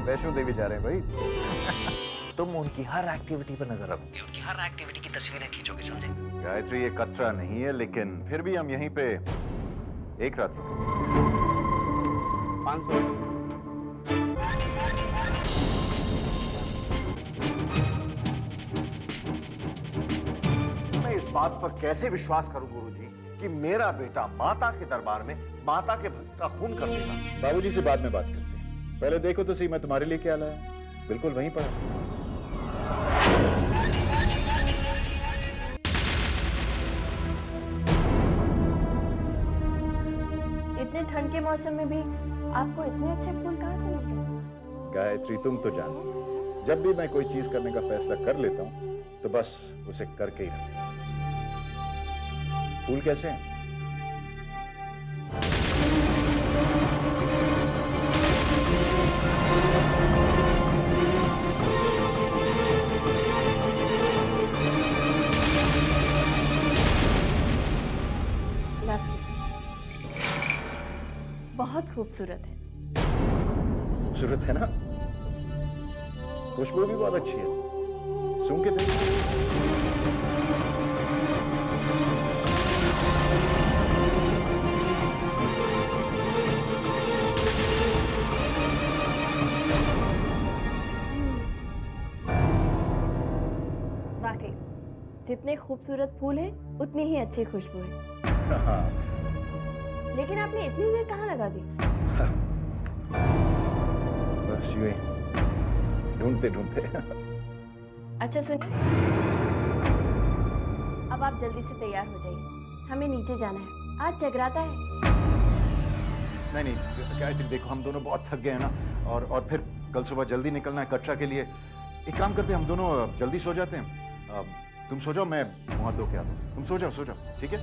वैष्णो देवी जा रहे हैं भाई। तुम उनकी हर एक्टिविटी पर नजर रखोगे, उनकी हर एक्टिविटी की तस्वीरें खींचोगे, समझे? गायत्री ये कतरा नहीं है, लेकिन फिर भी हम यहीं पे एक रात रुकें। 500। मैं इस बात पर कैसे विश्वास करूं गुरुजी कि मेरा बेटा माता के दरबार में माता के भक्त का खून कर देगा। बाबूजी से बाद में बात करते हैं, पहले देखो तो सही मैं तुम्हारे लिए क्या लाया। बिल्कुल वहीं पड़ा। इतने ठंड के मौसम में भी आपको इतने अच्छे फूल कहाँ से मिल गए? गायत्री तुम तो जानती, जब भी मैं कोई चीज करने का फैसला कर लेता हूं तो बस उसे करके ही रहता हूं। फूल कैसे हैं? बहुत खूबसूरत है। खूबसूरत है ना? खुशबू भी बहुत अच्छी है, सूंघ के देखो। वाकई जितने खूबसूरत फूल हैं उतनी ही अच्छी खुशबू है। हाँ। लेकिन आपने इतनी देर कहाँ लगा दी? बस यूं ही ढूंढते ढूंढते। अच्छा सुनिए, अब आप जल्दी से तैयार हो जाइए, हमें नीचे जाना है, आज जगराता है। नहीं नहीं गायत्री देखो, हम दोनों बहुत थक गए हैं ना, और फिर कल सुबह जल्दी निकलना है कटरा के लिए। एक काम करते हैं, हम दोनों जल्दी सो जाते हैं। तुम सो जाओ, मैं मुंह हाथ धो के आता हूँ। तुम सो जाओ, ठीक है?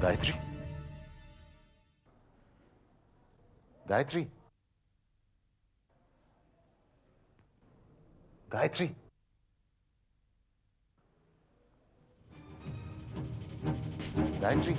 गायत्री, गायत्री, गायत्री, गायत्री,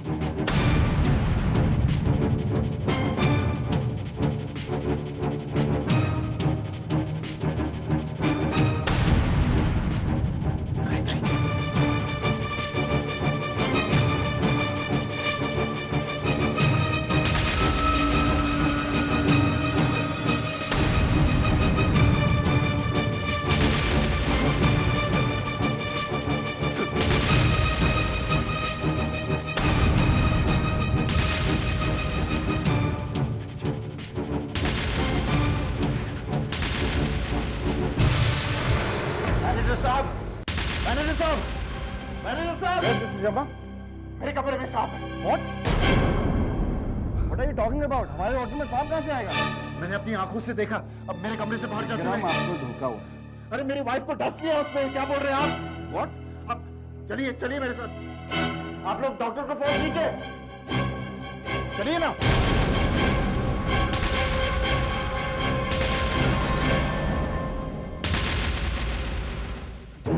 मैनेजर साहब, मैनेजर साहब, मैनेजर साहब, मेरे कमरे में सांप है। What are you talking about? हमारे होटल में सांप कहाँ से आएगा? मैंने अपनी आंखों से देखा, अब मेरे कमरे से बाहर जाते जनाब, हुए। आपको धोखा हुआ। अरे मेरी वाइफ को डस्ट लिया उसने, क्या बोल रहे हैं आप? What? अब चलिए चलिए मेरे साथ, आप लोग डॉक्टर को फोन कीजिए, चलिए ना।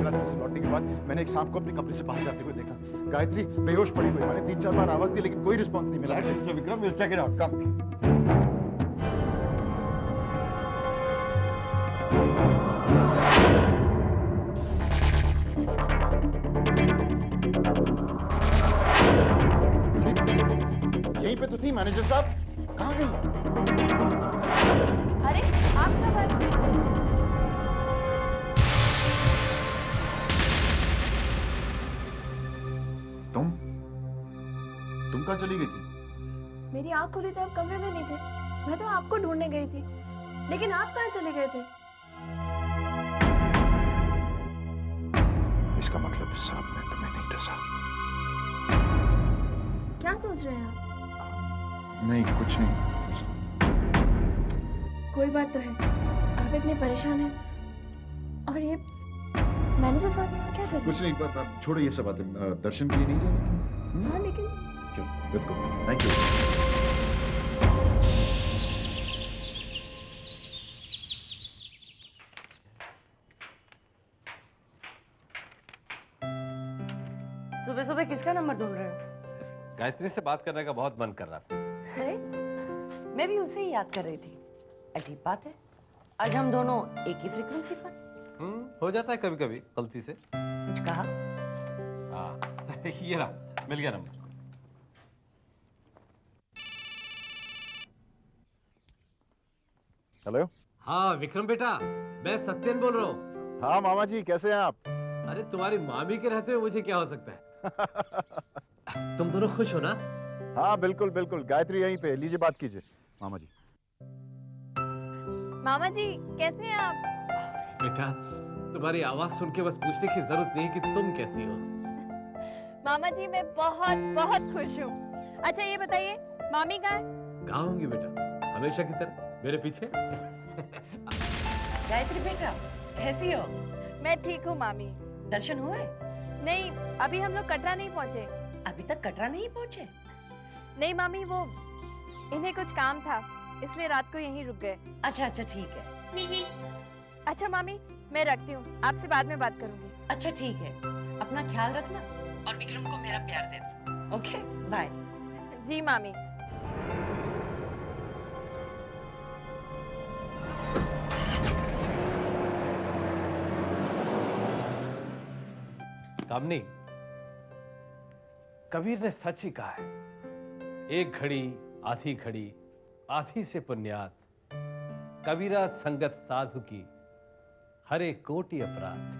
रात्रि से लौटने के बाद मैंने एक सांप को अपने कमरे से बाहर जाते हुए देखा। गायत्री बेहोश पड़ी हुई, मैंने 3-4 बार आवाज दी लेकिन कोई रिस्पॉन्स नहीं मिला। Mister Vikram, we'll check it out. Come. यहीं पे तो थी मैनेजर साहब, कहाँ गई? अरे आप कब आए? तुम कहाँ चली गई थी? मेरी आंख खुली तो आप कमरे में नहीं थे। मैं तो आपको ढूंढने गई थी, लेकिन आप कहाँ चले गए थे? इसका मतलब इस सांप ने तुम्हें नहीं डसा। क्या सोच रहे हैं आप? नहीं कुछ नहीं। कोई बात तो है, आप इतने परेशान हैं। और ये मैनेजर साहब यहाँ क्या कर रहे कुछ नहीं, छोड़ो ये सब बातें। दर्शन के लिए नहीं जाना? हैं? हाँ लेकिन चलो लेट्स गो। Thank you. सुबह सुबह किसका नंबर ढूंढ रहे हो? गायत्री से बात करने का बहुत मन कर रहा था। अरे मैं भी उसे ही याद कर रही थी। अजीब बात है, आज हम दोनों एक ही फ्रीक्वेंसी पर। हो जाता है कभी कभी गलती से। कुछ कहा? हाँ ये रहा, मिल गया नंबर। हेलो। हाँ विक्रम बेटा, मैं सत्यन बोल रहा हूँ। हाँ मामा जी, कैसे हैं आप? अरे तुम्हारी मामी के रहते हुए मुझे क्या हो सकता है। तुम दोनों खुश हो ना? हाँ बिल्कुल बिल्कुल, गायत्री यहीं पे, लीजिए बात कीजिए। मामा जी। मामा जी कैसे हैं आप? बेटा तुम्हारी आवाज सुन के बस पूछने की जरूरत नहीं कि तुम कैसी हो। मामा जी मैं बहुत बहुत खुश हूँ। अच्छा ये बताइए मामी कहाँ है? कहाँ होंगी बेटा, हमेशा की तरह मेरे पीछे। गायत्री बेटा कैसी हो? मैं ठीक हूँ मामी। दर्शन हुए? नहीं अभी हम लोग कटरा नहीं पहुँचे। अभी तक कटरा नहीं पहुंचे? नहीं मामी, वो इन्हें कुछ काम था इसलिए रात को यहीं रुक गए। अच्छा अच्छा ठीक है। अच्छा मामी मैं रखती हूँ, आपसे बाद में बात करूंगी। अच्छा ठीक है, अपना ख्याल रखना और विक्रम को मेरा प्यार देना। Okay bye. जी मामी। कामनी, कबीर ने सच ही कहा है, एक घड़ी आधी घड़ी आधी से पुण्यात, कबीरा संगत साधु की हरे कोटि अपराध।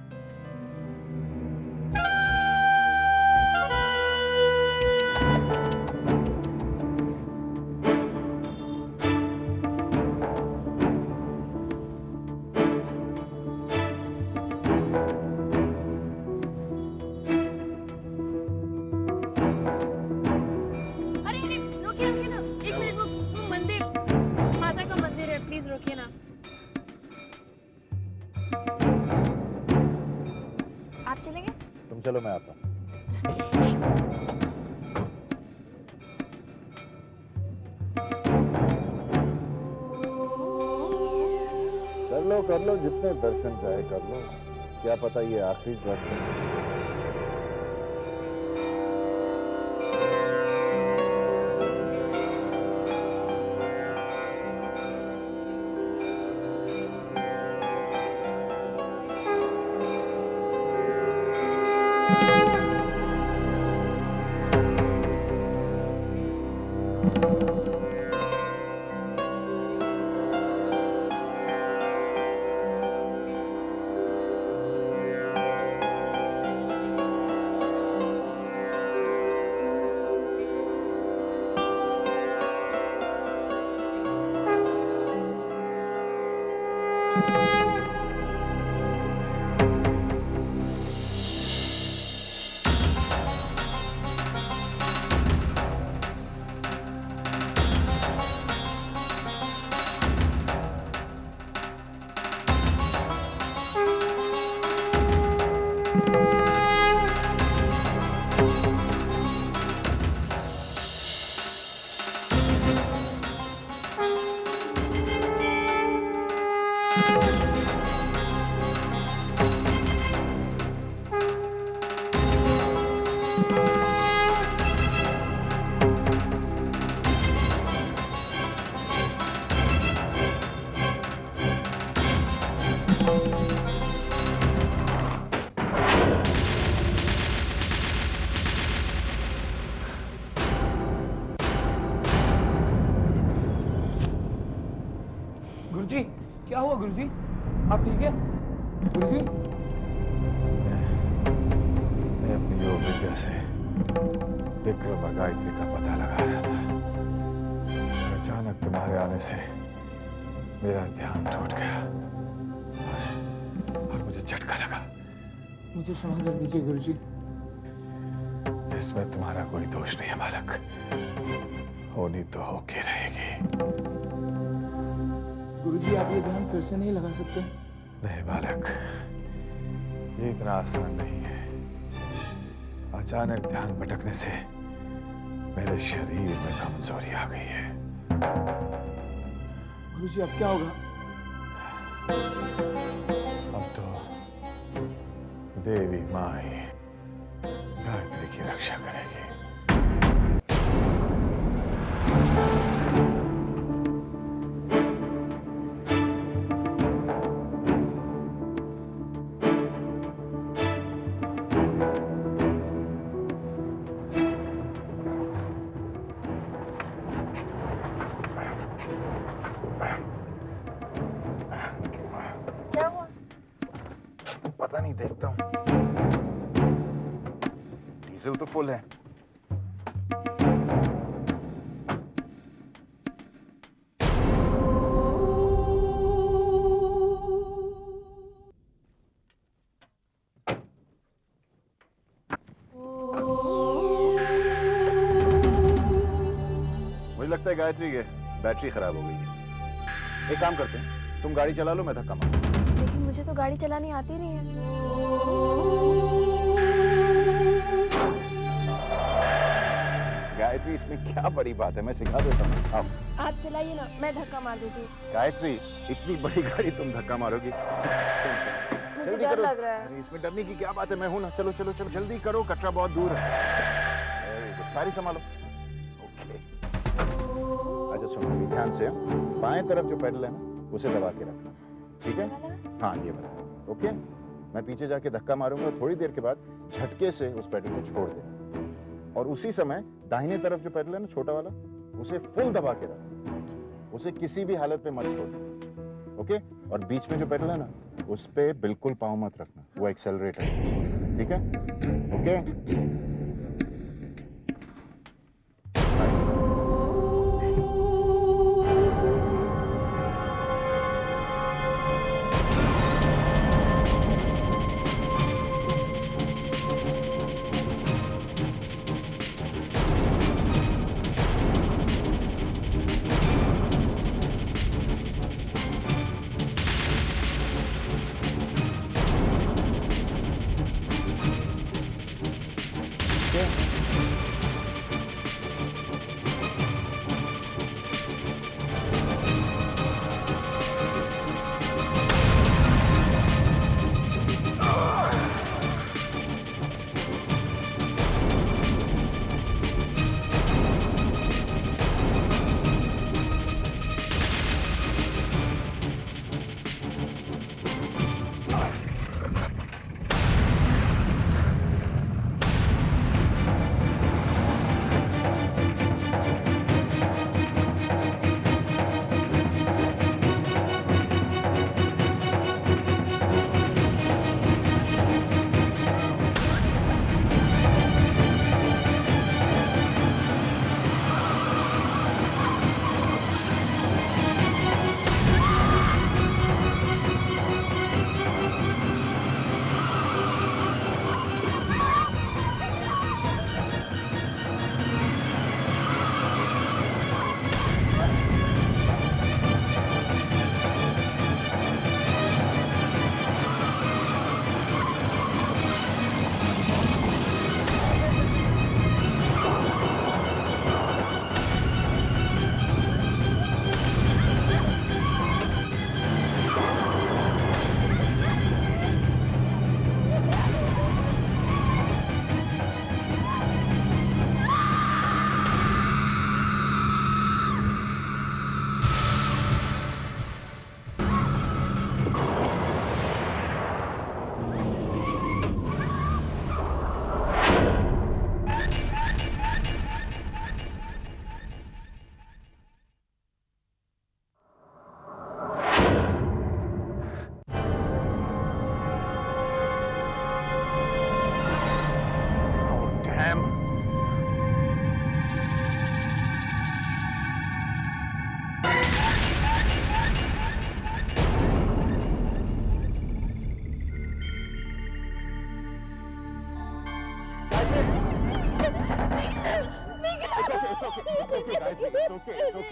अरे अरे रुकिए रुकिए ना, एक मिनट, वो मंदिर, माता का मंदिर है, प्लीज रुकिए ना। आप चलेंगे? तुम चलो, मैं आता हूँ। कर लो जितने दर्शन चाहे कर लो, क्या पता ये आखिरी दर्शन। गुरुजी, क्या हुआ गुरुजी? आप ठीक है गुरुजी? मैं अपनी योग विद्या से विक्रम और गायत्री का पता लगा रहा था। अचानक तुम्हारे आने से मेरा ध्यान टूट गया और मुझे झटका लगा। मुझे क्षमा कर दीजिए गुरुजी। इसमें तुम्हारा कोई दोष नहीं है बालक, होनी तो होके रहेगी। गुरुजी, आप ये ध्यान फिर से नहीं लगा सकते? नहीं बालक, ये इतना आसान नहीं है। अचानक ध्यान भटकने से मेरे शरीर में कमजोरी आ गई है। गुरुजी, अब क्या होगा? अब तो देवी माँ ही गायत्री की रक्षा करेगी। क्या हुआ? पता नहीं, देखता हूँ। डीजल तो फुल है। मुझे लगता है गायत्री के बैटरी खराब हो गई है। एक काम करते हैं, तुम गाड़ी चला लो, मैं धक्का मारूं। लेकिन मुझे तो गाड़ी चलानी आती नहीं है। गायत्री, इसमें क्या बड़ी बात है, मैं सिखा देता हूँ। आओ। आप चलाइए ना, मैं धक्का मार देती हूँ। गायत्री, इतनी बड़ी गाड़ी तुम धक्का मारोगी? मुझे जल्दी डर करो। लग रहा है। अरे इसमें डरने की क्या बात है, मैं हूं ना। चलो चलो चलो, जल्दी करो, कटरा बहुत दूर है। Very good, सारी संभालो। ओके। अच्छा सुनो, अभी ध्यान से। बाएं तरफ जो पेडल है ना, उसे दबा के रखना, ठीक है? हाँ, ये वाला। ओके, मैं पीछे जाके धक्का मारूंगा, थोड़ी देर के बाद झटके से उस पेडल को छोड़ देना। और उसी समय दाहिने तरफ जो पेडल है ना, छोटा वाला, उसे फुल दबा के रखना। उसे किसी भी हालत में मत छोड़ना। ओके? और बीच में जो पेडल है ना, उस पे बिल्कुल पाँव मत रखना, वो एक्सेलरेटर है। ठीक है? ओके?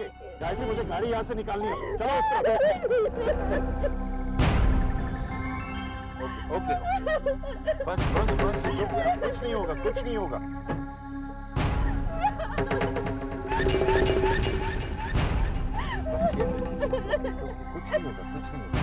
ओके गायत्री, मुझे गाड़ी यहाँ से निकालनी है, चलो उस तरफ। ओके ओके, बस बस बस, कुछ नहीं होगा, कुछ नहीं होगा। कुछ नहीं होगा, कुछ नहीं होगा।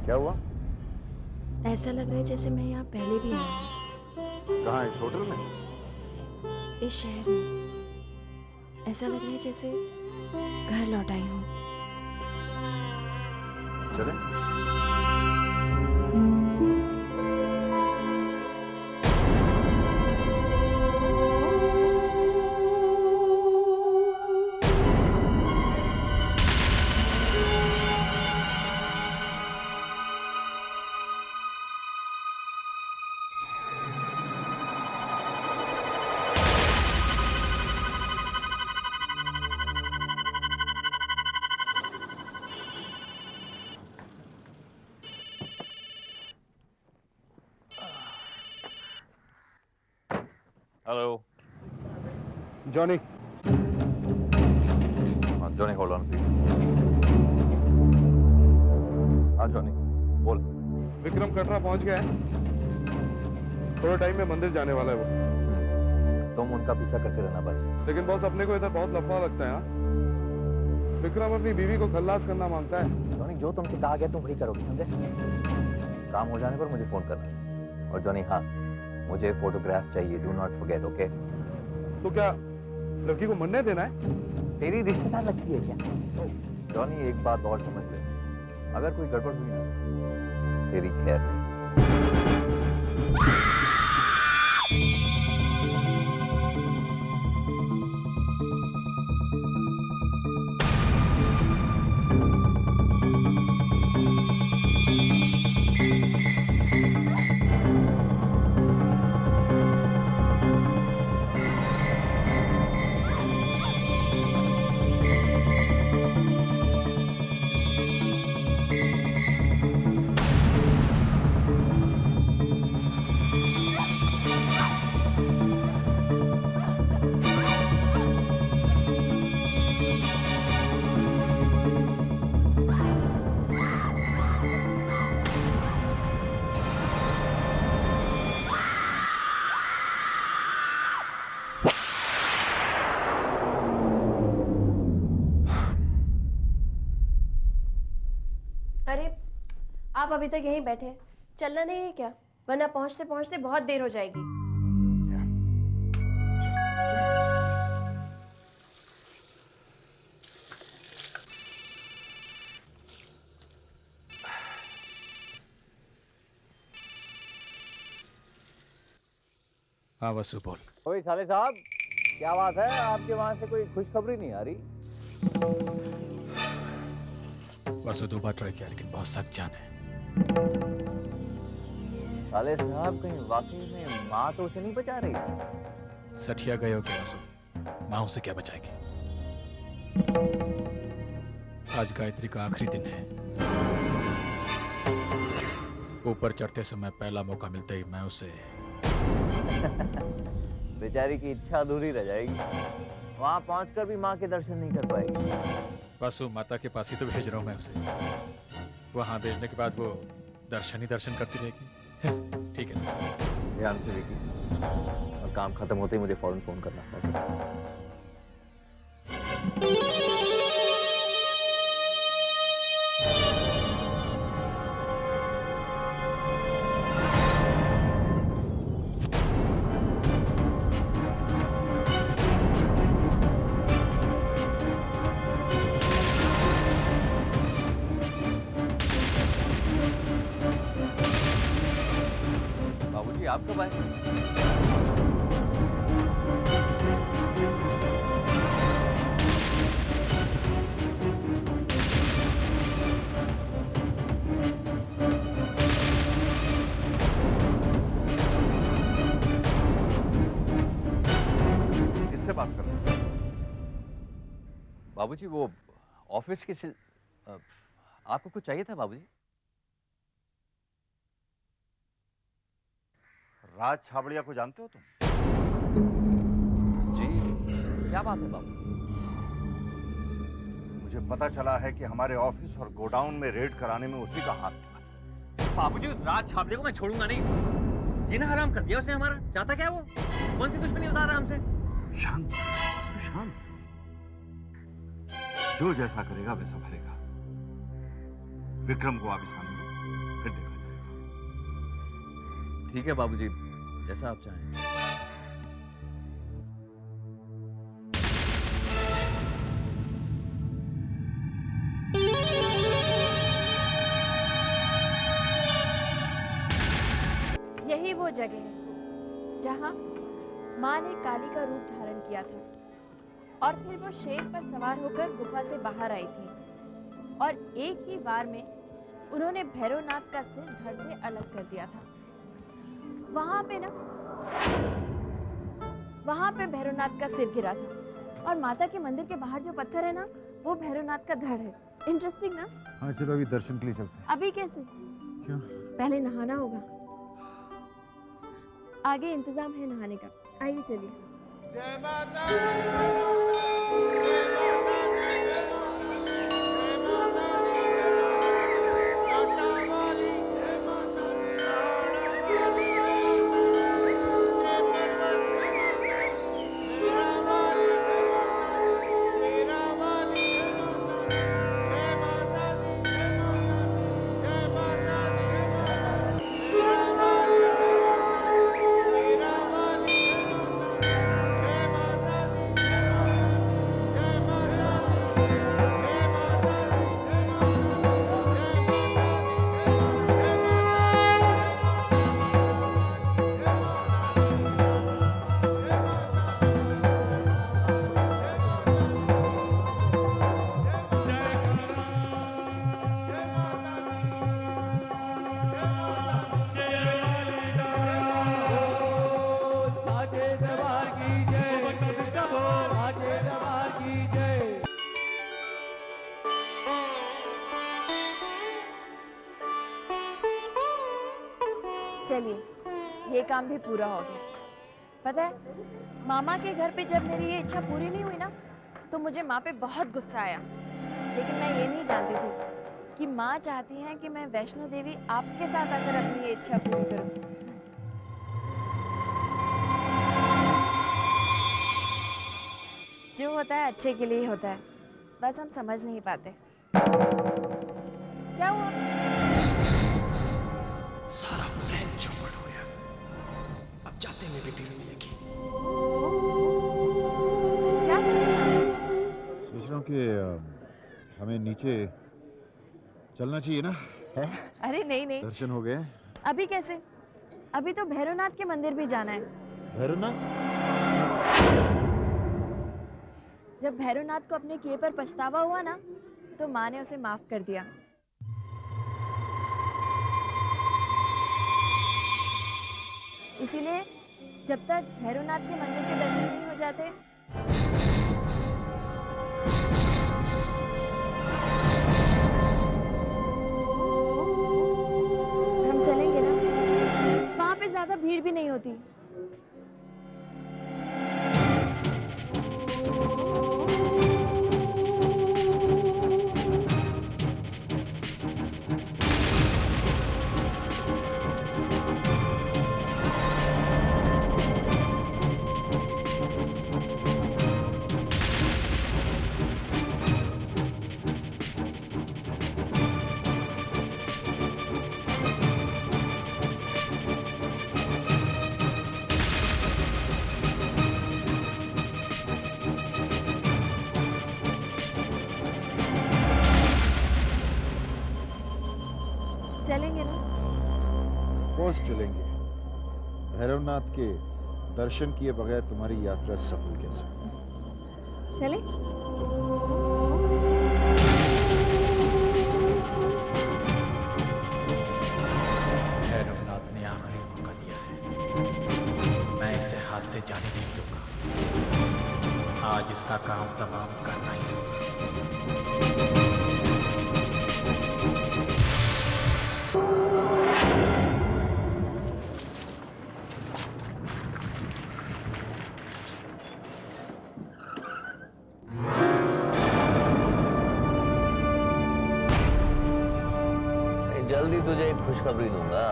क्या हुआ? ऐसा लग रहा है जैसे मैं यहाँ पहले भी आई हूँ, कहाँ, इस होटल में? इस शहर में। ऐसा लग रहा है जैसे घर लौट आई हूँ। चलें? Hello. Johnny, Johnny, hold on, please. हाँ जॉनी, बोल। विक्रम कटरा पहुंच गया है, थोड़े टाइम में मंदिर जाने वाला है वो। तुम उनका पीछा करते रहना बस। लेकिन बॉस, अपने को इधर बहुत लफड़ा लगता है। हाँ, विक्रम अपनी बीवी को खल्लास करना मांगता है। जॉनी, जो तुमसे कहा गया तुम वही करोगे, समझे? काम हो जाने पर मुझे फोन करना। और जॉनी, हाँ, मुझे फोटोग्राफ चाहिए, डू नॉट फॉरगेट, ओके? तो क्या लड़की को मरने देना है? तेरी रिश्तेदार लगती है क्या? जॉनी, एक बात और समझ ले, अगर कोई गड़बड़ हुई ना, तेरी खैर नहीं। अरे, आप अभी तक यहीं बैठे हैं, चलना नहीं है क्या? वरना पहुंचते पहुंचते बहुत देर हो जाएगी। हाँ वसु, बोल। ओए साले साहब, क्या बात है? आपके वहां से कोई खुशखबरी नहीं आ रही? बस 2 बार ट्राई किया लेकिन बहुत सख्त जान है। साले साहब कहीं वाकई में माँ तो उसे नहीं बचा रही? सठिया गए हो क्या वासु? माँ उसे क्या बचाएगी? आज गायत्री का आखिरी दिन है। ऊपर चढ़ते समय पहला मौका मिलते ही मैं उसे बेचारी की इच्छा अधूरी रह जाएगी। वहां पहुंचकर भी माँ के दर्शन नहीं कर पाएगी। वासु माता के पास ही तो भेज रहा हूं मैं उसे। वहां भेजने के बाद वो दर्शन ही दर्शन करती रहेगी। ठीक है ध्यान से देखिए, और काम खत्म होते ही मुझे फौरन फोन करना। बाबूजी आप कब आए? किससे बात कर रहे हैं? बाबूजी वो ऑफिस के आपको कुछ चाहिए था बाबूजी? राज छाबड़िया को जानते हो तुम? जी क्या बात है बाबू? मुझे पता चला है कि हमारे ऑफिस और गोडाउन में रेड कराने में उसी का हाथ था। बाबूजी उस राज छाबड़े को मैं छोड़ूंगा नहीं। जीना हराम कर दिया उसने हमारा। चाहता क्या वो? कौन सी दुश्मनी उतार रहा हमसे? शांत शांत, जो जैसा करेगा वैसा भरेगा। विक्रम को वापस आने दो, फिर देखा जाएगा। ठीक है बाबूजी, जैसा आप चाहें। यही वो जगह है जहाँ माँ ने काली का रूप धारण किया था और फिर वो शेर पर सवार होकर गुफा से बाहर आई थी और एक ही बार में उन्होंने भैरवनाथ का सिर धड़ से अलग कर दिया था। वहां पे भैरवनाथ का सिर गिरा था और माता के मंदिर के बाहर जो पत्थर है ना, वो भैरवनाथ का धड़ है। इंटरेस्टिंग ना? हाँ चलो अभी दर्शन के लिए चलते हैं। अभी कैसे? क्यों? पहले नहाना होगा। आगे इंतजाम है नहाने का। आइए चलिए। जय माता दी, जय माता दी, जय माता दी, जय माता दी, जय माता दी, जय माता दी, वाली जय माता दी, वाली जय माता दी, मेरा वाली जय माता दी, शेरा वाली जय माता दी, जय माता दी, जय माता दी, जय माता दी, मेरा वाली जय माता दी, शेरा वाली जय माता दी, जय माता दी, जय माता दी, जय माता दी। चलिए, ये काम भी पूरा हो गया। पता है, मामा के घर पे जब मेरी ये इच्छा पूरी नहीं हुई ना, तो मुझे माँ पे बहुत गुस्सा आया। लेकिन मैं ये नहीं जानती थी कि माँ चाहती हैं कि मैं वैष्णो देवी आपके साथ आकर अपनी ये इच्छा पूरी करूं। जो होता है अच्छे के लिए होता है, बस हम समझ नहीं पाते। क्या हुआ? सारा प्लान चौपट हो गया। अब जाते में भी भीड़ मिलेगी। क्या सोच रहा हूँ कि हमें नीचे चलना चाहिए ना? है? अरे नहीं नहीं, दर्शन हो गए। अभी कैसे? अभी तो भैरवनाथ के मंदिर भी जाना है। भैरवनाथ? जब भैरवनाथ को अपने किए पर पछतावा हुआ ना, तो माँ ने उसे माफ कर दिया। इसीलिए जब तक भैरवनाथ के मंदिर के दर्शन नहीं हो जाते, हम चलेंगे ना? वहाँ पे ज्यादा भीड़ भी नहीं होती। चलेंगे ना? कोर्स चलेंगे। भैरवनाथ के दर्शन किए बगैर तुम्हारी यात्रा सफल कैसे? चले? भैरवनाथ ने आखिरी मौका दिया है, मैं इसे हाथ से जाने नहीं दूंगा। आज इसका काम तमाम करना ही होगा। जल्दी तुझे एक खुशखबरी दूंगा।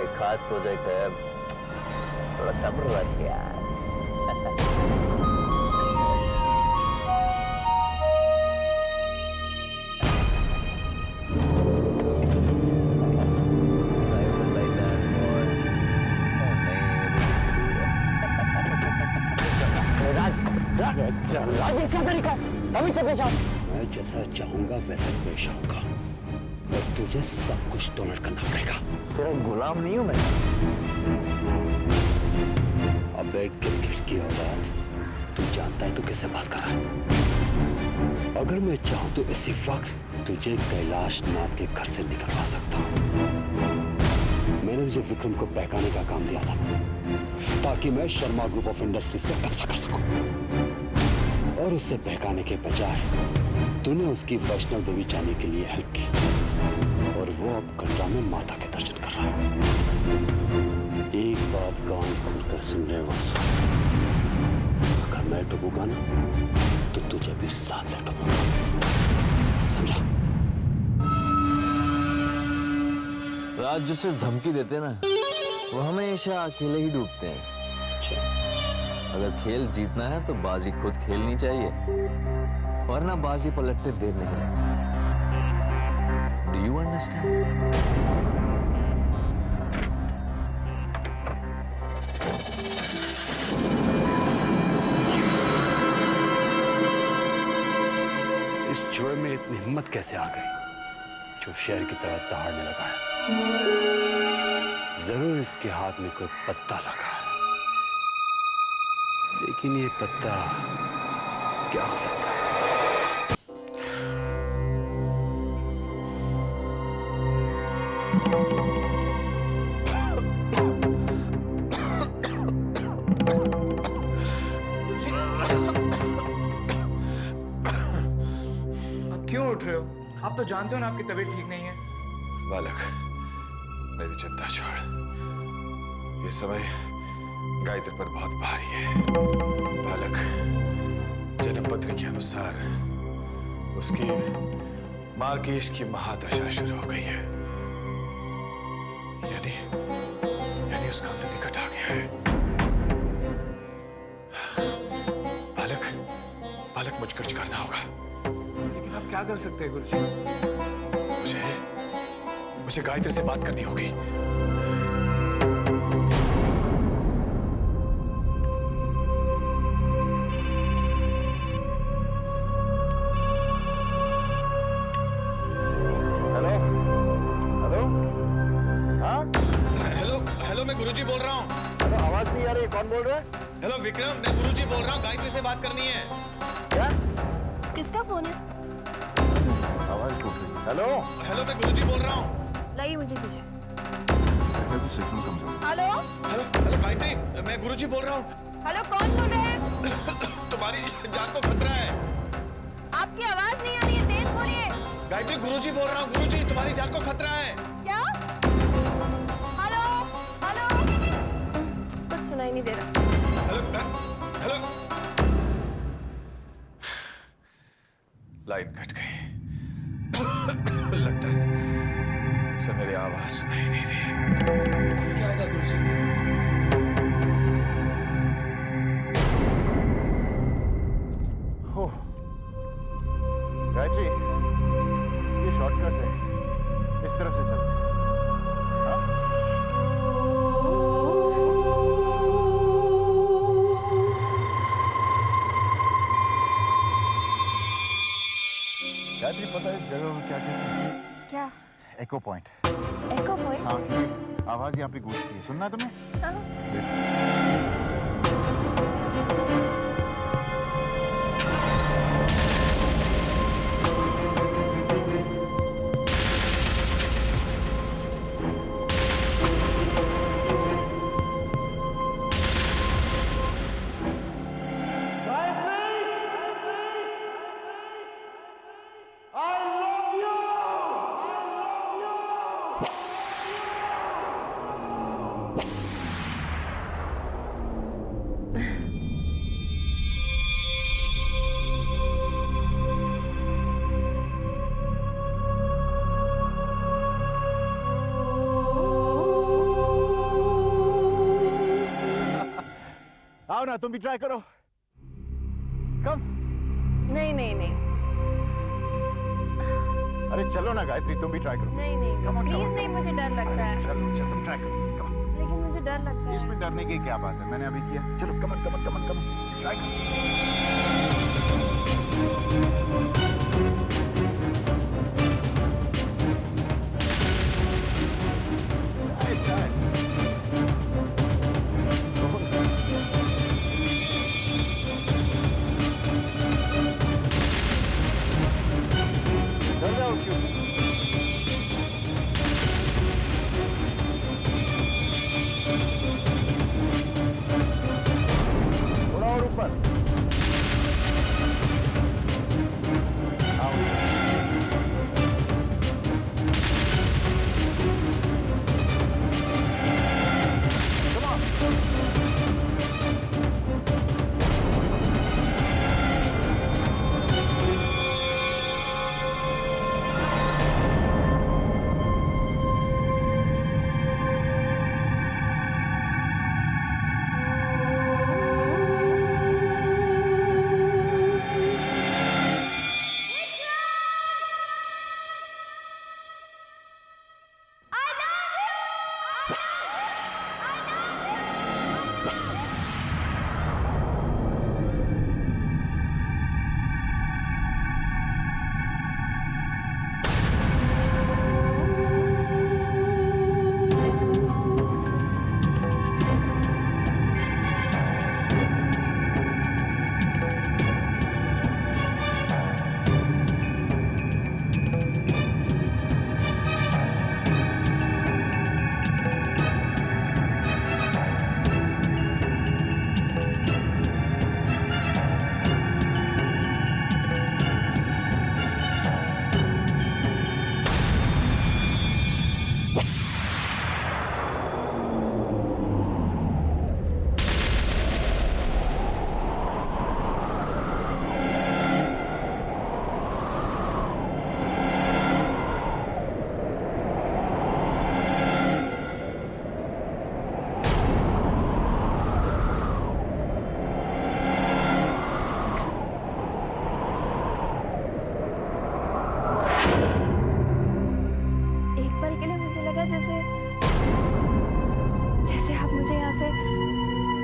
एक खास प्रोजेक्ट है, थोड़ा सब्र रख यार। राज क्या तरीका अभी से पेश आओ। मैं जैसा चाहूंगा वैसा पेश आऊंगा और तुझे सब कुछ टोलरेट करना पड़ेगा। तेरा गुलाम नहीं हूं मैं। अबे गिरगिट की औलाद, तू जानता है तू किससे बात कर रहा है? अगर मैं चाहूं तो इसी वक्त तुझे कैलाश नाथ के घर से निकलवा सकता हूं। मैंने तुझे विक्रम को बहकाने का काम दिया था ताकि मैं शर्मा ग्रुप ऑफ इंडस्ट्रीज पर कब्जा कर सकूं, और उससे बहकाने के बजाय तूने उसकी वैष्णव देवी जाने के लिए हेल्प की और वो अब कटरा में माता के दर्शन कर रहा है। एक बात कान खोलकर सुन ले वासु, अगर मैं डूबूंगा ना तो तुझे भी साथ ले डूबूंगा, समझा? राज जो सिर्फ धमकी देते ना, वो हमेशा अकेले ही डूबते हैं। अगर खेल जीतना है तो बाजी खुद खेलनी चाहिए, वरना बाजी पलटते देर नहीं लगती। Do you understand? इस जुए में इतनी हिम्मत कैसे आ गई जो शेर की तरह दहाड़ने लगा है? जरूर इसके हाथ में कोई पत्ता लगा है, लेकिन ये पत्ता क्या हो सकता है? आप क्यों उठ रहे हो? आप तो जानते हो ना आपकी तबीयत ठीक नहीं है। बालक, मेरी चिंता छोड़। ये समय गायत्री पर बहुत भारी है। बालक, जन्मपत्र के अनुसार उसकी मार्केश की महादशा शुरू हो गई है, यानी उसका अंत निकट आ गया है। बालक मुझ कुछ करना होगा। लेकिन आप क्या कर सकते हैं गुरुजी? मुझे गायत्री से बात करनी होगी। गुरुजी बोल रहा हूँ। हेलो, आवाज नहीं आ रही, कौन बोल रहा है? हेलो विक्रम, मैं गुरुजी बोल रहा हूँ, गायत्री से बात करनी है। क्या? किसका फोन है? आवाज टूट रही है। हेलो हेलो, मैं गुरुजी बोल रहा हूँ। लाइए मुझे दीजिए। सिग्नल कमजोर। हेलो हेलो हेलो गायत्री, मैं गुरुजी बोल रहा हूँ। हेलो, कौन बोल रहे हैं? तुम्हारी जान को खतरा है। आपकी आवाज नहीं आ रही है, तेज बोलिए। गायत्री, गुरुजी बोल रहा हूँ। गुरुजी, तुम्हारी जान को खतरा है। क्या? हेलो हेलो, कुछ सुनाई नहीं दे रहा। हेलो हेलो, लाइन कट गई। लगता है उसे मेरी आवाज सुनाई नहीं दी। क्या होगा गुरुजी? हो गायत्री, ये शॉर्टकट है, इस तरफ से चलते हैं। हाँ? गायत्री, पता है इस जगह को क्या कहते हैं? क्या? एको पॉइंट। एको पॉइंट? हाँ, क्योंकि आवाज यहाँ पे गूंजती है। सुनना है तुम्हें? हाँ। आओ ना, तुम भी ट्राई करो। कम। नहीं नहीं नहीं अरे चलो ना गायत्री, तुम भी ट्राई करो। नहीं नहीं, Come on, please come on. नहीं, मुझे डर लगता है। चलो चलो, तुम ट्राई करो। Come on. लेकिन मुझे डर लगता है। इसमें डरने की क्या बात है, मैंने अभी किया। चलो कमन कमन कमन कमन, ट्राई करो। चल जाओ उसके ऊपर। थोड़ा और ऊपर।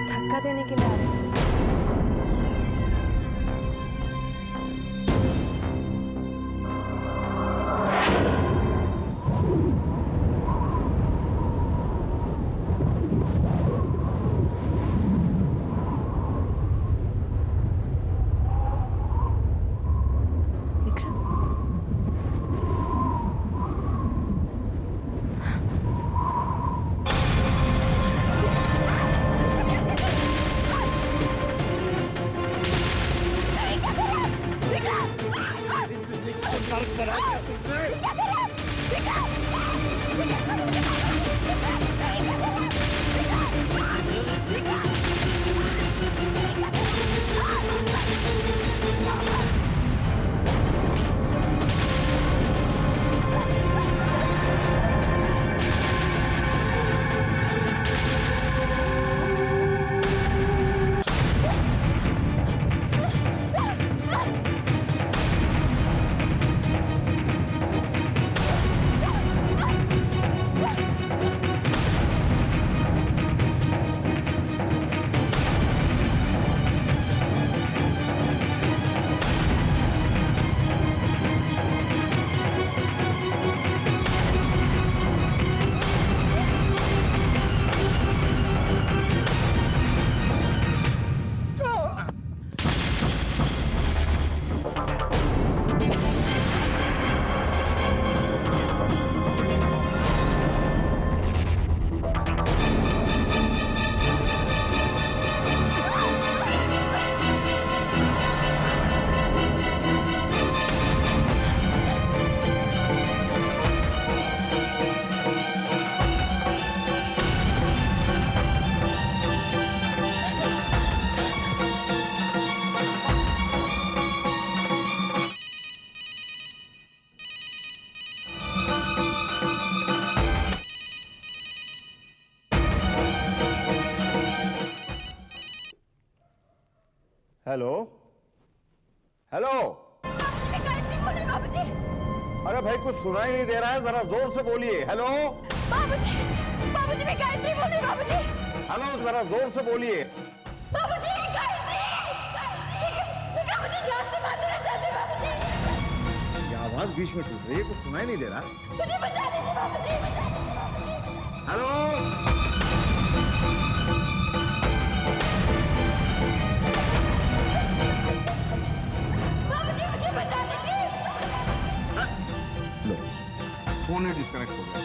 धक्का देने के लिए आ रहे हैं। Vikram, hello hello. मैं गायत्री बोल रही हूँ बाबूजी। अरे भाई कुछ सुनाई नहीं दे रहा है, जरा जोर से बोलिए। हेलो बाबूजी, बाबूजी मैं गायत्री बोल रही हूँ बाबूजी। हेलो, जरा जोर से बोलिए। बाबूजी गायत्री, गायत्री मुझे जान से मार देना चाहते हैं बाबूजी। ये आवाज बीच में टूट रही है, कुछ सुनाई नहीं दे रहा। मुझे बचा लीजिए बाबूजी, बचा लीजिए बाबूजी। हेलो बाबूजी मुझे बचा लीजिए। लो, फोन ही डिस्कनेक्ट हो गया।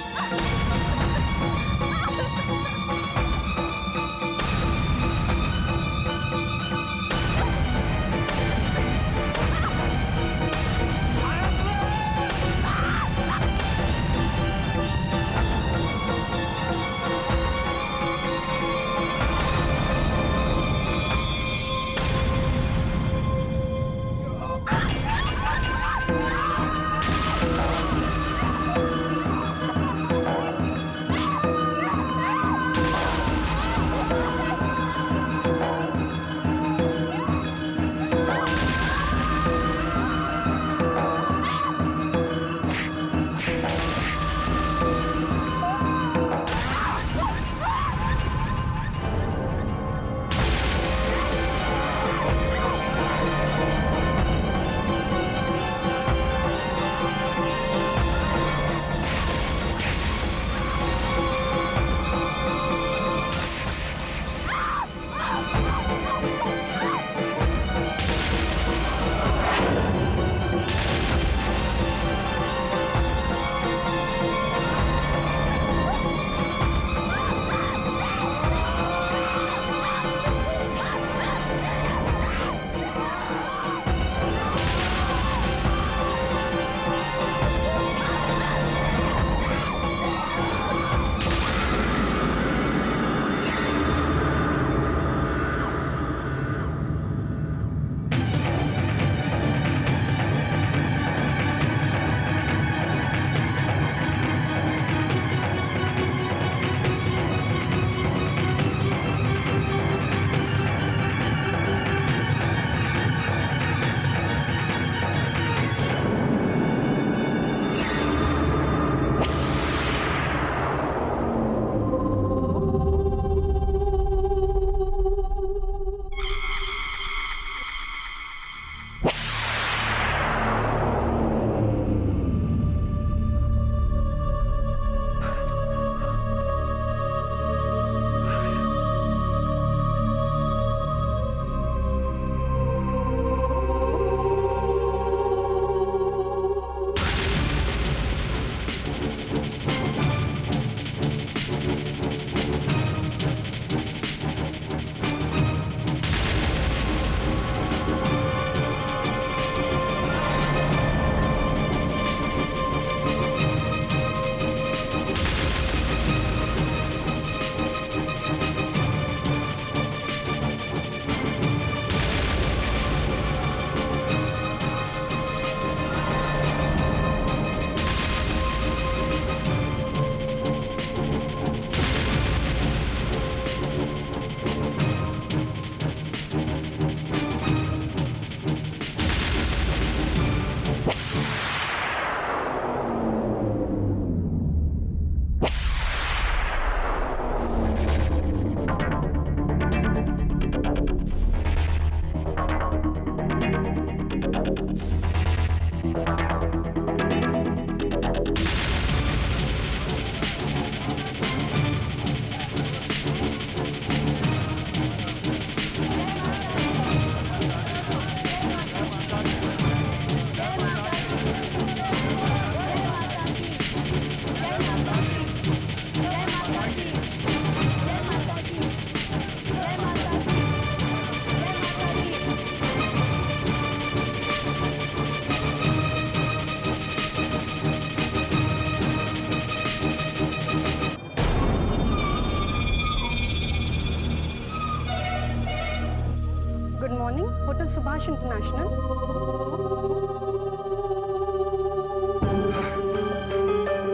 Hotel Subhash international.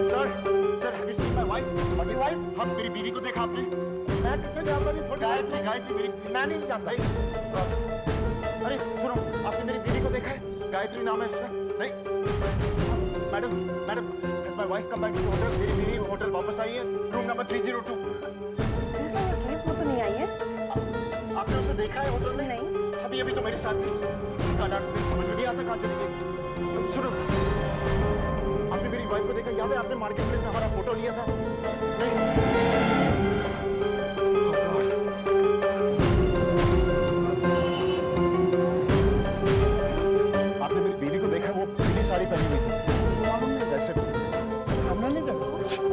Sir have you seen my wife? My wife? हम मेरी बीवी को देखा आपने? मैं किसे जानता नहीं। गायत्री, गायत्री मेरी। मैं नहीं जानता। अरे सुनो, आपने मेरी बीवी को देखा है? गायत्री नाम है उसका। नहीं madam, madam, has my wife come back to the hotel? मेरी बीवी होटल वापस आई है, रूम नंबर 302। केस वो तो नहीं आई है। आपने उसे देखा है होटल में? नहीं। अभी तो मेरे साथ थी। समझ में नहीं आता कहाँ चली गई। सुनो, आपने मेरी वाइफ को देखा? याद है आपने मार्केट प्लेस में हमारा फोटो लिया था? नहीं। आपने मेरी बीवी को देखा? वो पीली साड़ी पहनी हुई थी। वैसे हमने नहीं देखा।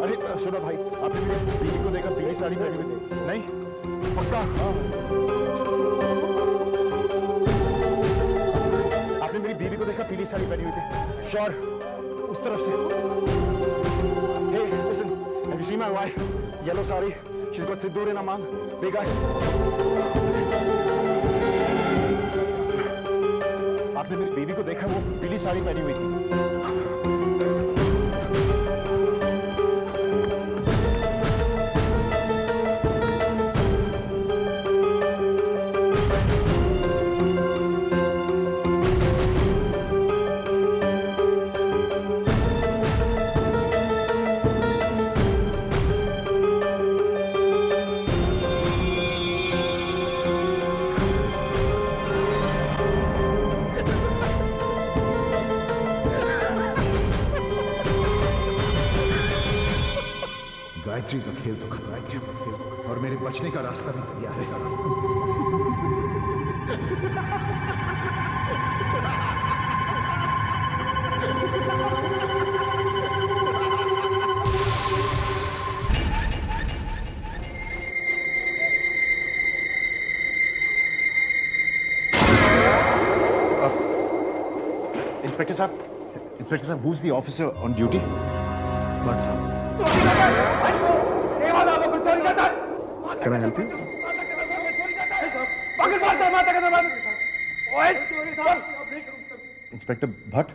अरे सुनो भाई, आपने मेरी बीवी को देखा पीली साड़ी पहनी हुई थी? नहीं पक्का? हाँ। आपने मेरी बीवी को देखा पीली साड़ी पहनी हुई थी? श्योर? उस तरफ से? Hey, listen, have you seen my wife? Yellow sari. She's got sindoor in her mouth. Big eye. आपने मेरी बीवी को देखा? वो पीली साड़ी पहनी हुई थी। गायत्री का खेल तो खत्म, गायत्री का खेल और मेरे बचने का रास्ता भी तैयार है। इंस्पेक्टर साहब, who's the officer on duty? What, sir? Can I help you? Inspector Bhatt?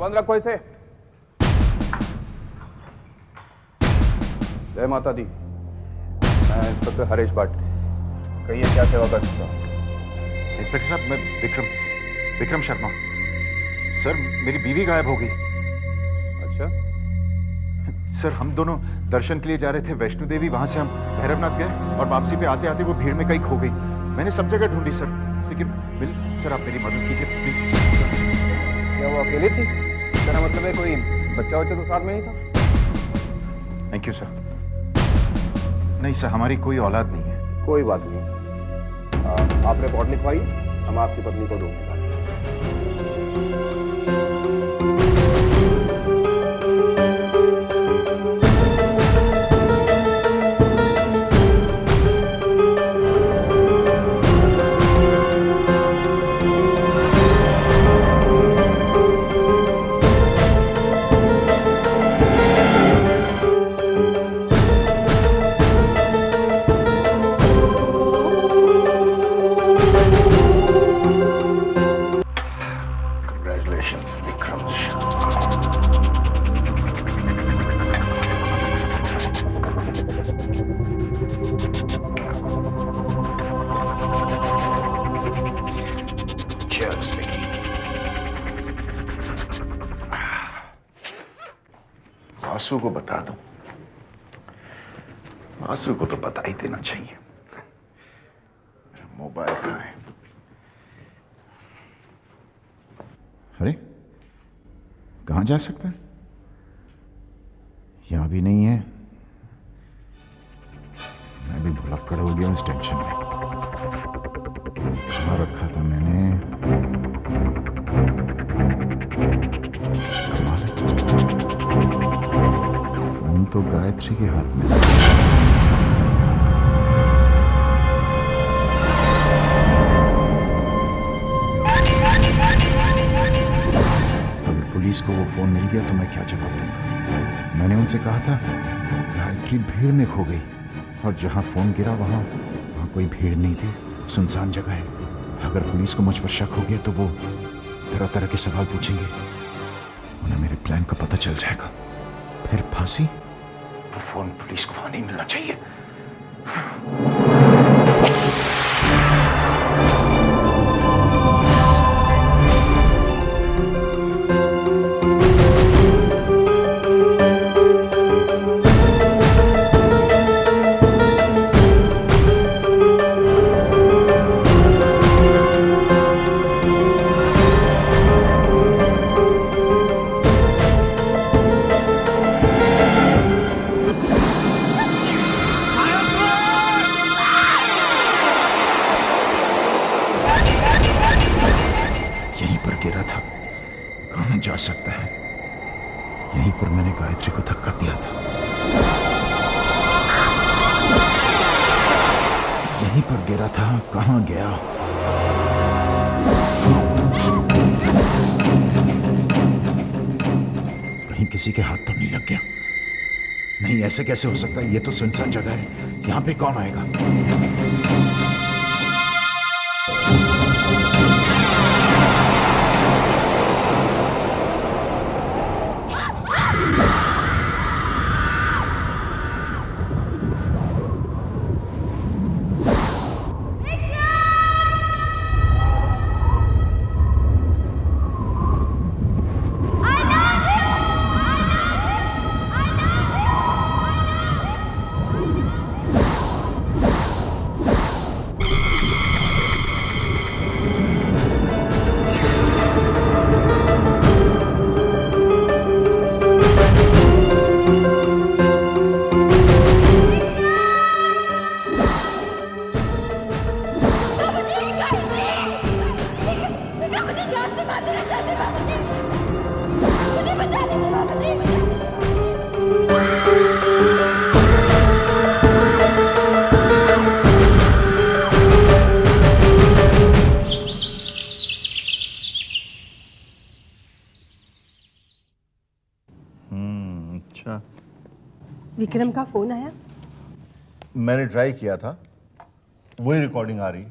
बंद रखो इसे। जय माता दी। मैं इंस्पेक्टर हरीश भट्ट। कहिए क्या सेवा कर सकता हूँ? इंस्पेक्टर साहब, मैं विक्रम शर्मा। सर, मेरी बीवी गायब हो गई। अच्छा? सर, हम दोनों दर्शन के लिए जा रहे थे वैष्णो देवी। वहां से हम भैरवनाथ गए और वापसी पे आते आते वो भीड़ में कहीं खो गई। मैंने सब जगह ढूंढी सर, लेकिन सर आप मेरी मदद कीजिए प्लीज। क्या वो अकेली थी? मेरा मतलब है कोई बच्चा तो साथ में नहीं था? Thank you sir. नहीं सर, हमारी कोई औलाद नहीं है। कोई बात नहीं। आप रिपोर्ट लिखवाइए, हम आपकी पत्नी को ढूंढेंगे। आंसू को बता दूं, आंसू को तो बता ही देना चाहिए। मेरा मोबाइल कहाँ है? अरे कहाँ जा सकता है? यहां भी नहीं है। मैं भी भुलक्कड़ हो गया इस टेंशन में। कहाँ रखा था मैंने? कमाल है, फोन तो गायत्री के हाथ में। अगर पुलिस को वो फोन मिल गया तो मैं क्या जवाब दूंगा? मैंने उनसे कहा था गायत्री भीड़ में खो गई, और जहां फोन गिरा वहां कोई भीड़ नहीं थी, सुनसान जगह है। अगर पुलिस को मुझ पर शक हो गया तो वो तरह तरह के सवाल पूछेंगे, उन्हें मेरे प्लान का पता चल जाएगा। फिर फांसी वो फोन पुलिस को वहां नहीं मिलना चाहिए। जा सकता है, यहीं पर मैंने गायत्री को धक्का दिया था, यहीं पर गिरा था। कहां गया? कहीं किसी के हाथ तो नहीं लग गया? नहीं, ऐसे कैसे हो सकता है? ये तो सुनसान जगह है, यहां पे कौन आएगा? अच्छा, विक्रम का फोन आया? मैंने ट्राई किया था, वही रिकॉर्डिंग आ रही।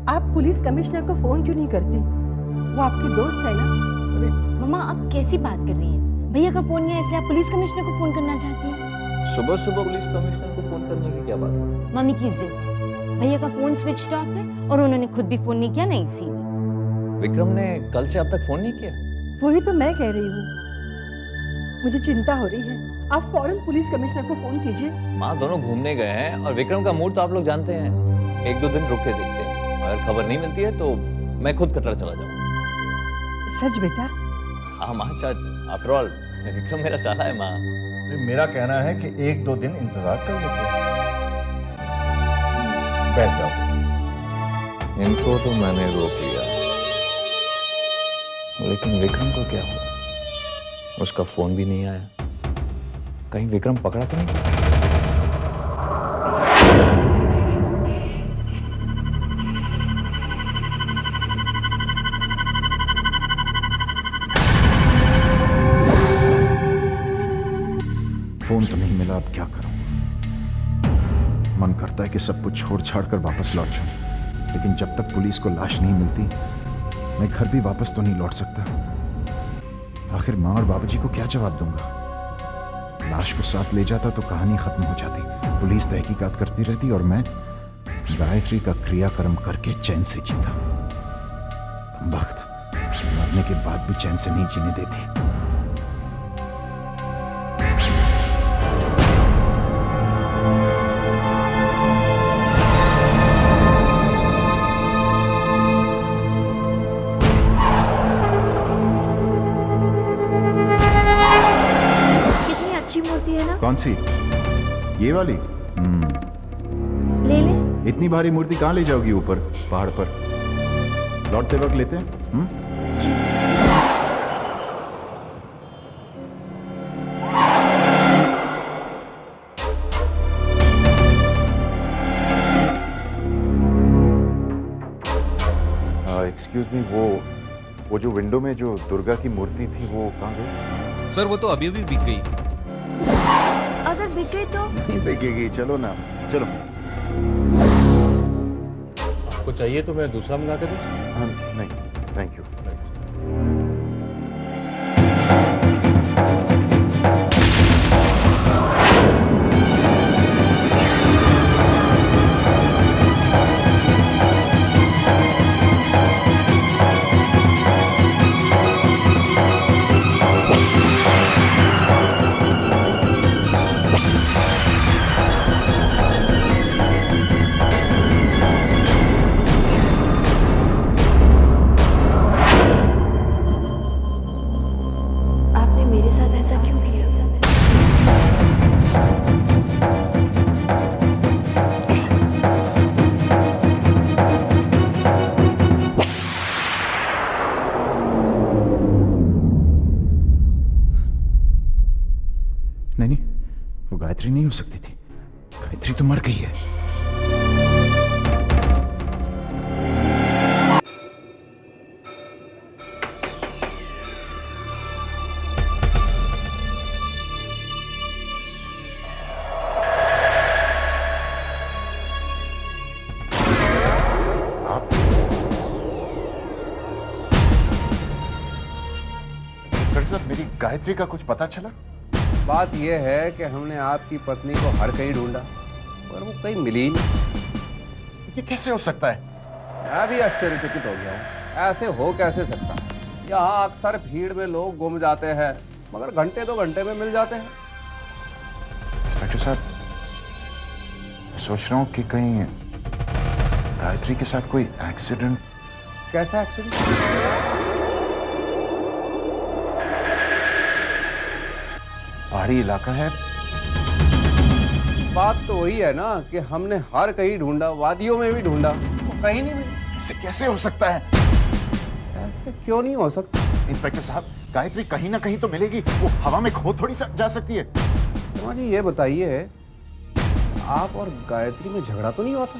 आप पुलिस कमिश्नर को फोन क्यों नहीं करते? वो आपके दोस्त है ना? मम्मा आप कैसी बात कर रही हैं? भैया का फोन नहीं है इसलिए आप पुलिस कमिश्नर को फोन करना चाहती हैं? सुबह सुबह पुलिस कमिश्नर को फोन करने की क्या बात है? मम्मी की जिद। भैया का फोन स्विच ऑफ है और उन्होंने खुद भी फोन नहीं किया ना, इसीलिए। विक्रम ने कल से अब तक फोन नहीं किया? वही तो मैं कह रही हूँ, मुझे चिंता हो रही है। आप फौरन पुलिस कमिश्नर को फोन कीजिए। माँ दोनों घूमने गए हैं और विक्रम का मूड तो आप लोग जानते हैं, एक दो दिन रुक के देखते हैं, अगर खबर नहीं मिलती है तो मैं खुद कटरा चला जाऊंगा। सच बेटा? हाँ माँ सच, आफ्टर ऑल विक्रम मेरा चाला है माँ। मेरा कहना है कि एक दो दिन इंतजार कर लेते हैं। बैठ जाओ। इनको तो मैंने रोक लिया, लेकिन विक्रम को क्या हुआ? उसका फोन भी नहीं आया। कहीं विक्रम पकड़ा तो नहीं? फोन तो नहीं मिला, अब क्या करूं? मन करता है कि सब कुछ छोड़ छाड़ कर वापस लौट जाऊं, लेकिन जब तक पुलिस को लाश नहीं मिलती मैं घर भी वापस तो नहीं लौट सकता। आखिर माँ और बाबूजी को क्या जवाब दूंगा? लाश को साथ ले जाता तो कहानी खत्म हो जाती, पुलिस तहकीकात करती रहती और मैं गायत्री का क्रियाकर्म करके चैन से जीता। वक्त मरने के बाद भी चैन से नहीं जीने देती। कौन सी? ये वाली? ले ले। इतनी भारी मूर्ति कहाँ ले जाओगी ऊपर पहाड़ पर? लौटते वक्त लेते हैं। एक्सक्यूज मी, वो जो विंडो में जो दुर्गा की मूर्ति थी वो कहाँ गई? सर वो तो अभी अभी बिक गई। अगर बिक गई तो? नहीं बिकेगी, चलो ना, चलो। आपको चाहिए तो मैं दूसरा मंगा के दूँ? हाँ नहीं, थैंक यू। गायत्री नहीं हो सकती थी। गायत्री तो मर गई है। मेरी गायत्री का कुछ पता चला? बात यह है कि हमने आपकी पत्नी को हर कहीं ढूंढा पर वो कहीं मिली ही नहीं। ये कैसे हो सकता है? मैं भी आश्चर्यचकित हो गया हूँ। ऐसे हो कैसे सकता है? यहाँ अक्सर भीड़ में लोग गुम जाते हैं मगर घंटे 2 घंटे में मिल जाते हैं। इंस्पेक्टर साहब, सोच रहा हूँ कि कहीं गायत्री के साथ कोई एक्सीडेंट। कैसा एक्सीडेंट? पहाड़ी इलाका है। बात तो वही है ना कि हमने हर कहीं ढूंढा, वादियों में भी ढूंढा, वो कहीं नहीं मिली। ऐसे कैसे हो सकता है? ऐसे क्यों नहीं हो सकता? इंस्पेक्टर साहब, गायत्री कहीं ना कहीं तो मिलेगी। वो हवा में खो थोड़ी जा सकती है। जी ये बताइए, आप और गायत्री में झगड़ा तो नहीं होता?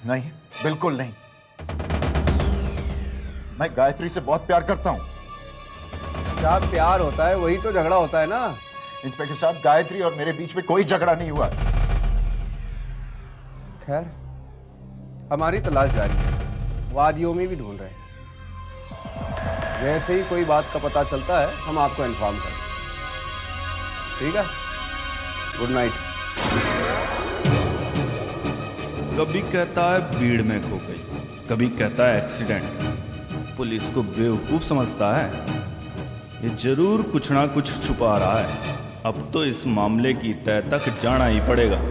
नहीं, बिल्कुल नहीं। मैं गायत्री से बहुत प्यार करता हूँ। क्या प्यार होता है वही तो झगड़ा होता है ना। इंस्पेक्टर साहब, गायत्री और मेरे बीच में कोई झगड़ा नहीं हुआ। खैर, हमारी तलाश जारी है, वादियों में भी ढूंढ रहे हैं। जैसे ही कोई बात का पता चलता है हम आपको इन्फॉर्म करेंगे। ठीक है, गुड नाइट। कभी कहता है भीड़ में खो गई, कभी कहता है एक्सीडेंट। पुलिस को बेवकूफ समझता है। ये जरूर कुछ ना कुछ छुपा रहा है। अब तो इस मामले की तह तक जाना ही पड़ेगा।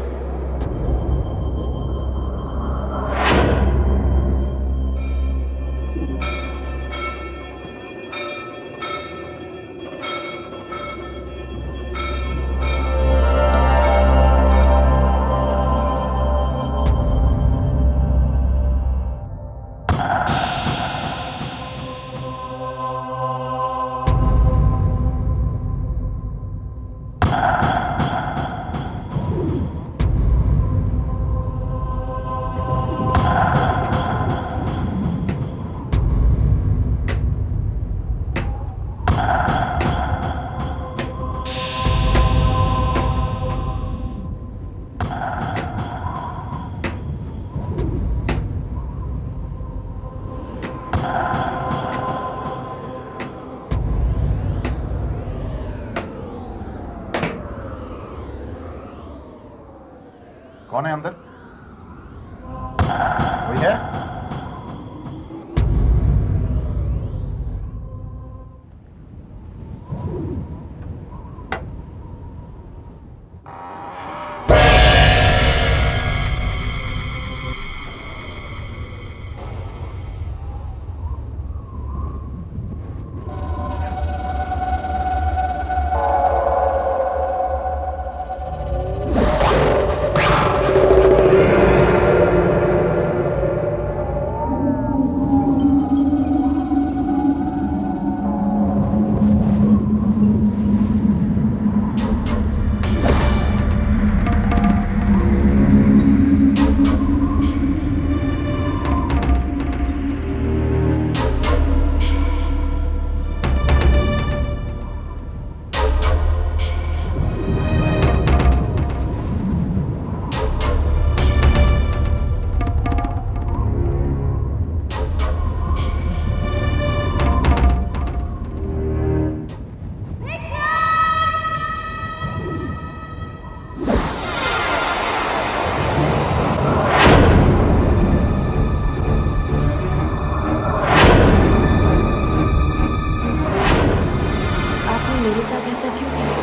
कौन है अंदर? कोई है? मेरे साथ ऐसा क्यों किया?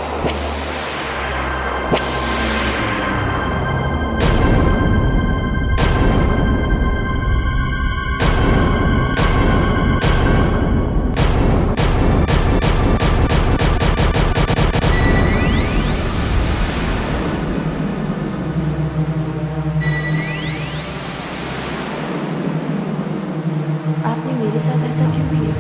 आपने मेरे साथ ऐसा क्यों किया?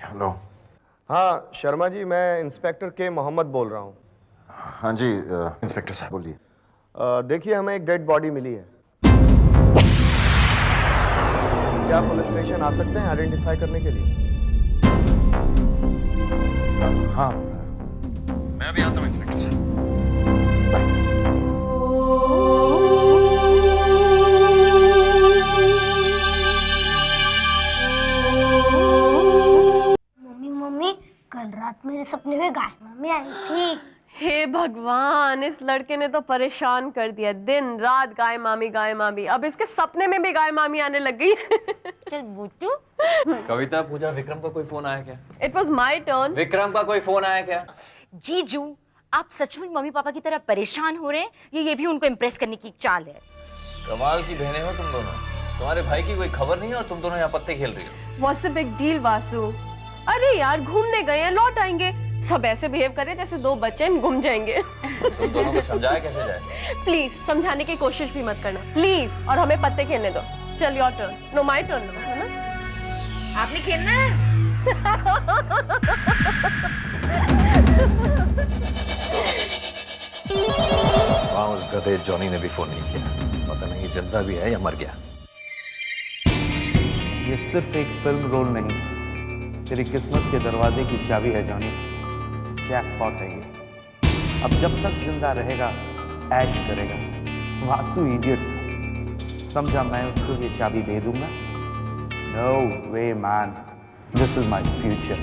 हेलो। हाँ शर्मा जी, मैं इंस्पेक्टर के मोहम्मद बोल रहा हूँ। हाँ जी इंस्पेक्टर साहब बोलिए। देखिए, हमें एक डेड बॉडी मिली है। क्या पुलिस स्टेशन आ सकते हैं आइडेंटिफाई करने के लिए? हाँ मैं अभी आता हूँ इंस्पेक्टर साहब। मम्मी मम्मी, कल रात मेरे सपने में गाय मम्मी आई थी। हे भगवान, इस लड़के ने तो परेशान कर दिया। दिन रात गाय मामी, अब इसके सपने में भी गाय मामी आने लग गई। चल बूटू। कविता, पूजा, विक्रम का कोई फोन आया क्या? It was my turn. Vikram का कोई फोन आया क्या? जीजू, आप सचमुच मम्मी पापा की तरह परेशान हो रहे हैं? ये भी उनको इम्प्रेस करने की चाल है। कमाल की बहनें हो तुम दोनों। तुम्हारे भाई की कोई खबर नहीं है और तुम दोनों यहाँ पत्ते खेल रही हो। What's the big deal, Vasu? अरे यार, घूमने गए हैं, लौट आएंगे। सब ऐसे बिहेव करे जैसे दो बच्चे घूम जाएंगे। तुम दोनों को समझाया कैसे जाए? प्लीज समझाने की कोशिश भी मत करना प्लीज, और हमें पत्ते खेलने दो। चल your turn. No my turn, है ना? आपने खेलना है? वहाँ उस गधे जॉनी ने भी फोन नहीं किया। पता नहीं जिंदा भी है या मर गया। ये सिर्फ एक फिल्म रोल नहीं, तेरी किस्मत के दरवाजे की चाबी है जॉनी। जैकपॉट है ये। अब जब तक जिंदा रहेगा ऐश करेगा। वासु इडियट, समझा मैं उसको ये चाबी दे दूंगा? No way man, this is my future.